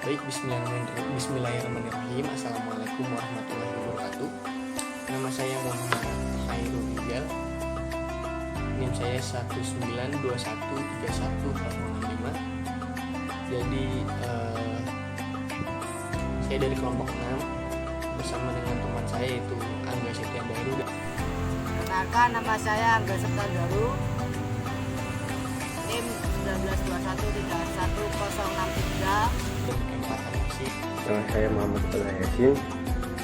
Baik, bismillahirrahmanirrahim. Assalamualaikum warahmatullahi wabarakatuh. Nama saya Muhammad Khairul Rijal. NIM saya 192131065. Jadi saya dari kelompok 6 bersama dengan teman saya yaitu Angga Septiandaru. Perkenalkan, nama saya Angga Septiandaru, NIM 192131063. Nama saya Muhammad Abdullah Yasin,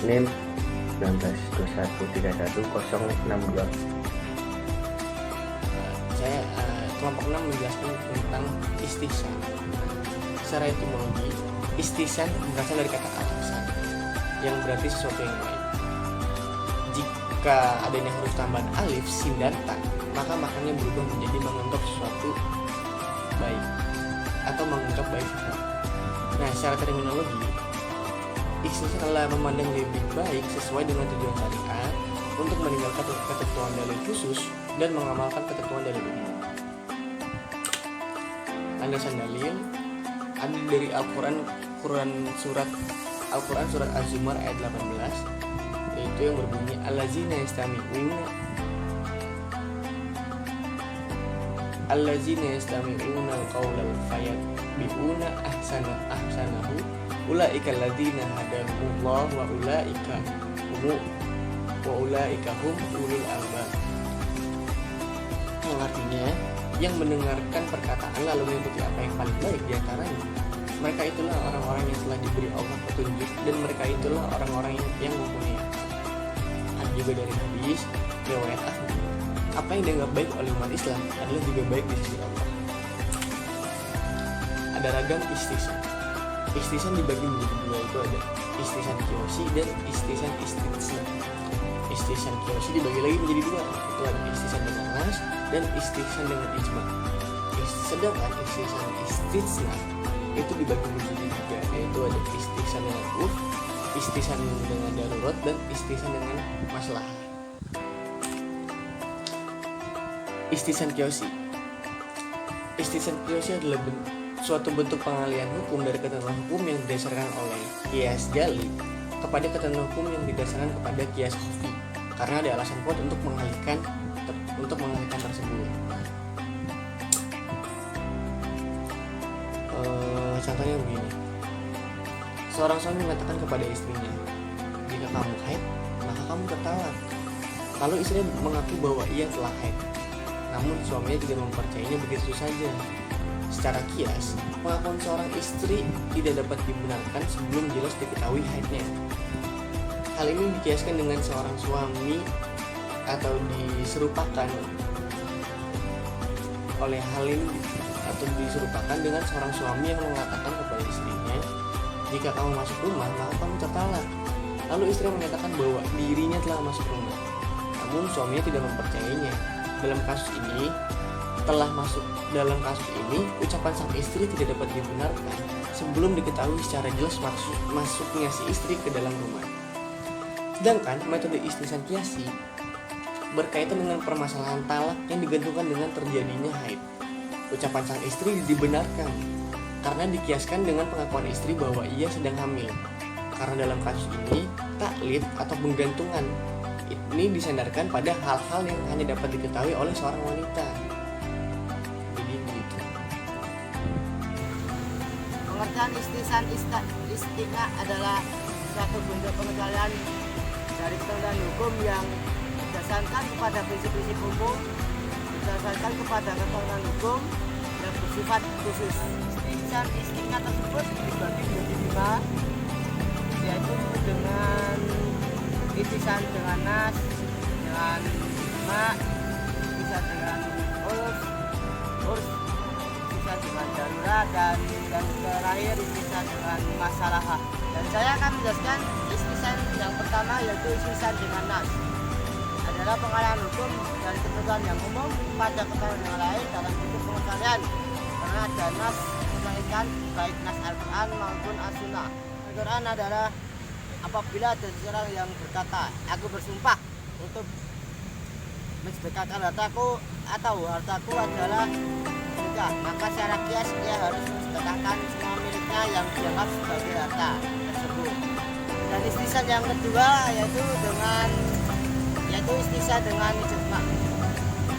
NIM 1921311062. Saya kelompok 6 menjelaskan tentang istihsan. Secara etimologi, istihsan berasal dari kata al-ihsan yang berarti sesuatu yang baik. Jika adanya huruf tambahan alif, sin dan ta, maka maknanya berubah menjadi menganggap sesuatu baik atau menganggap baik sesuatu. Nah, secara terminologi, istihsan adalah memandang lebih baik sesuai dengan tujuan syariat untuk meninggalkan ketentuan dalil khusus dan mengamalkan ketentuan dalil umum. Landasan dalil ada dari Al-Quran surat Az-Zumar ayat 18, yaitu yang berbunyi allazina yastami'una al-qawla fayattabi'una ahsanahu ulaika alladzina hadahumullah wa ulaika hum ulul albab. Yang artinya, yang mendengarkan perkataan lalu mengikuti apa yang paling baik di antaranya, mereka itulah orang-orang yang telah diberi Allah petunjuk, dan mereka itulah orang-orang yang mempunyai akal. Ada juga dari hadis riwayat Ahmad, apa yang dianggap baik oleh umat Islam adalah juga baik di sisi Allah. Ada ragam istihsan. Istihsan dibagi menjadi dua, itu ada istihsan kiyosi dan istihsan istisna. Istihsan kiyosi dibagi lagi menjadi dua, itu ada istihsan dengan nas dan istihsan dengan ijma. Sedangkan istihsan istisna itu dibagi menjadi tiga, yaitu ada istihsan dengan urf, istihsan dengan darurat, dan istihsan dengan maslahah. Istihsan kiyosi. Istihsan kiyosi adalah suatu bentuk pengalihan hukum dari ketentuan hukum yang didasarkan oleh kias jali kepada ketentuan hukum yang didasarkan kepada kias khafi, karena ada alasan kuat untuk mengalihkan tersebut. Contohnya begini, seorang suami mengatakan kepada istrinya, jika kamu haid maka kamu tertalak. Lalu istrinya mengaku bahwa ia telah haid, namun suaminya tidak mempercayainya begitu saja. Secara kias, pengakuan seorang istri tidak dapat dibenarkan sebelum jelas diketahui haidnya. Hal ini dikiaskan dengan seorang suami atau diserupakan oleh hal ini atau diserupakan dengan seorang suami yang mengatakan kepada istrinya, jika kamu masuk rumah maka kamu tertalak. Lalu istri menyatakan bahwa dirinya telah masuk rumah, namun suaminya tidak mempercayainya. Dalam kasus ini, ucapan sang istri tidak dapat dibenarkan sebelum diketahui secara jelas masuknya si istri ke dalam rumah. Sedangkan metode istihsan kiasi berkaitan dengan permasalahan talak yang digantungkan dengan terjadinya haid. Ucapan sang istri dibenarkan karena dikiaskan dengan pengakuan istri bahwa ia sedang hamil. Karena dalam kasus ini, taklid atau penggantungan ini disandarkan pada hal-hal yang hanya dapat diketahui oleh seorang wanita. Jadi begitu. Pengertian istihsan istina adalah suatu bentuk pengecualian dari ketentuan hukum yang berdasarkan kepada prinsip-prinsip umum, berdasarkan kepada ketentuan hukum yang bersifat khusus. Istihsan istina tersebut dibagi menjadi 5, yaitu dengan istihsan dengan nas, dengan ijma, istihsan dengan urf, istihsan dengan darurat, dan yang terakhir istihsan dengan masalah. Dan saya akan menjelaskan istihsan yang pertama, yaitu istihsan dengan nas. Adalah pengalihan hukum dari ketentuan yang umum pada ketentuan yang lain dalam bentuk pengecualian, karena ada nas melainkan baik nas Al-Quran maupun As-Sunnah. Al-Quran adalah apabila ada seseorang yang berkata, aku bersumpah untuk mensedekahkan hartaku atau hartaku adalah sedekah, maka secara kias dia harus menyatakan semua miliknya yang dianggap sebagai harta tersebut. Dan istighsan yang kedua yaitu istighsan dengan ijma.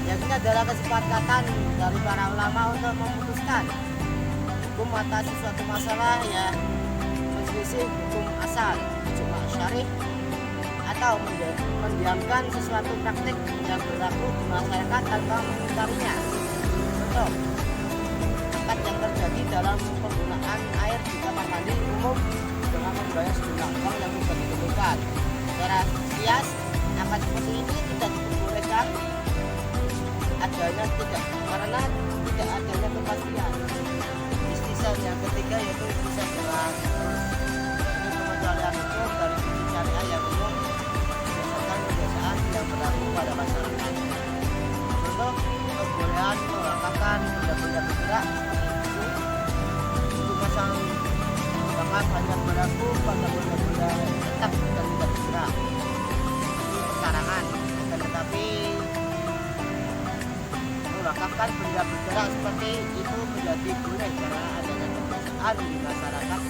Yang ini adalah kesepakatan dari para ulama untuk memutuskan hukum atas suatu masalah yang berselisih hukum asal ijma syar'i, atau mendiamkan sesuatu praktik yang berlaku di masyarakat tanpa mengingkarinya. Contoh, akad yang terjadi dalam penggunaan air di kamar mandi umum dengan membayar sejumlah uang yang sudah ditentukan. Secara kias, akad seperti ini tidak diperbolehkan karena tidak adanya kepastian. Istighsan yang ketiga yaitu istighsan dengan pengecualian hukum dari sisi syariah yang umum berdasarkan kebiasaan yang berlaku pada masyarakat. Contoh, kebolehan mewakafkan benda-benda bergerak untuk pasang bahkan hanya berlaku pada benda-benda tetap dan tidak bergerak. Ini pekarangan, akan tetapi mewakafkan benda bergerak seperti itu menjadi boleh karena adanya kebiasaan di masyarakat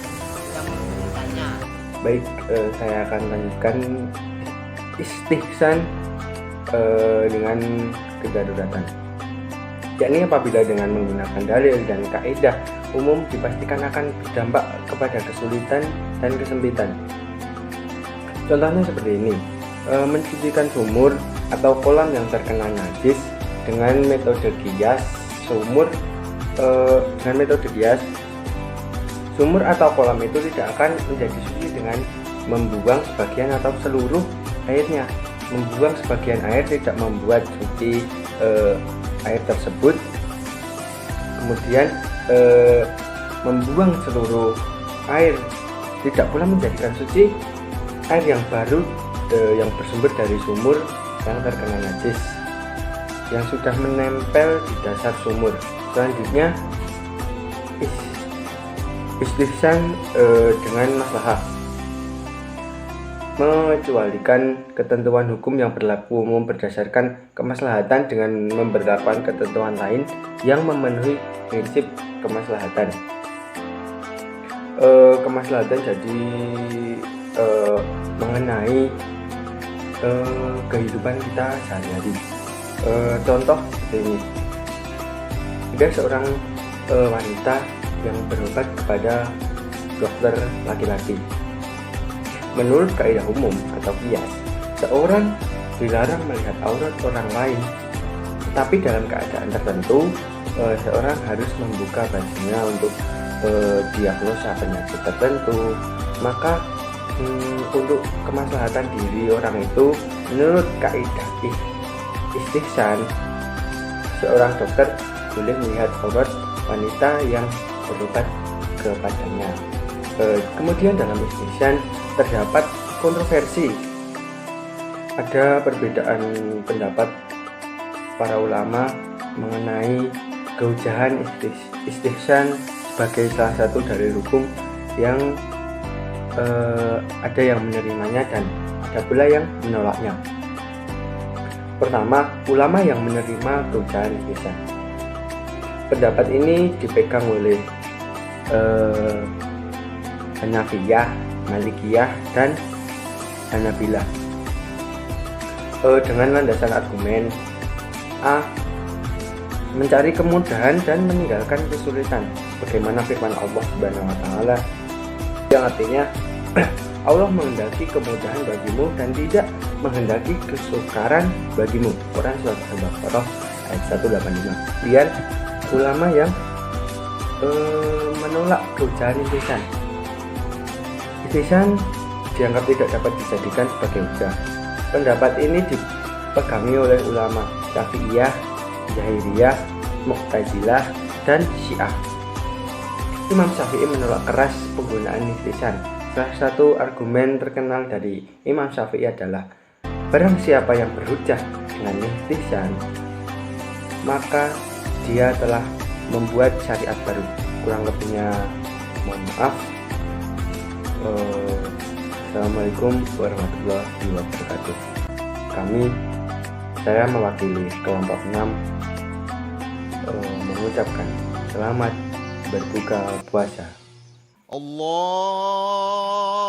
yang membutuhkannya. Baik, saya akan lanjutkan istighsan dengan kedaruratan, yakni apabila dengan menggunakan dalil dan kaidah umum dipastikan akan berdampak kepada kesulitan dan kesempitan. Contohnya seperti ini, mencucikan sumur atau kolam yang terkena najis dengan metode kias. Sumur atau kolam itu tidak akan menjadi suci dengan membuang sebagian atau seluruh airnya. Membuang sebagian air tidak membuat suci air tersebut. Kemudian membuang seluruh air tidak pula menjadikan suci air yang baru yang bersumber dari sumur yang terkena najis yang sudah menempel di dasar sumur. Selanjutnya istighsan dengan maslahah, mengecualikan ketentuan hukum yang berlaku umum berdasarkan kemaslahatan dengan memberlakukan ketentuan lain yang memenuhi prinsip kemaslahatan. Kemaslahatan jadi mengenai kehidupan kita sehari-hari. Contoh seperti ini, ada seorang wanita yang berobat kepada dokter laki-laki. Menurut kaidah umum atau kias, seorang dilarang melihat aurat orang lain, tetapi dalam keadaan tertentu seorang harus membuka bajunya untuk diagnosa penyakit tertentu. Maka untuk kemaslahatan diri orang itu, menurut kaidah istighsan, seorang dokter boleh melihat aurat wanita yang berobat kepadanya. Kemudian dalam istighsan terdapat kontroversi. Ada perbedaan pendapat para ulama mengenai keujahan istighsan sebagai salah satu dari hukum yang ada yang menerimanya dan ada pula yang menolaknya. Pertama, ulama yang menerima keujahan istighsan. Pendapat ini dipegang oleh Hanafiyah, Malikiyah, dan Hanabilah dengan landasan argumen A. Mencari kemudahan dan meninggalkan kesulitan, bagaimana firman Allah Subhanahu wa Ta'ala yang artinya Allah menghendaki kemudahan bagimu dan tidak menghendaki kesukaran bagimu. Quran surat Al-Baqarah ayat 185. Biar ulama yang menolak keujahan istighsan. Istighsan dianggap tidak dapat dijadikan sebagai hujah. Pendapat ini dipegangi oleh ulama Syafi'iyah, Zahiriyah, Mu'tazilah, dan Syiah. Imam Syafi'i menolak keras penggunaan istighsan. Salah satu argumen terkenal dari Imam Syafi'i adalah barang siapa yang berhujjah dengan istighsan, maka dia telah membuat syariat baru. Kurang lebihnya mohon maaf. Assalamualaikum warahmatullahi wabarakatuh. Saya mewakili kelompok 6 mengucapkan selamat berbuka puasa. الله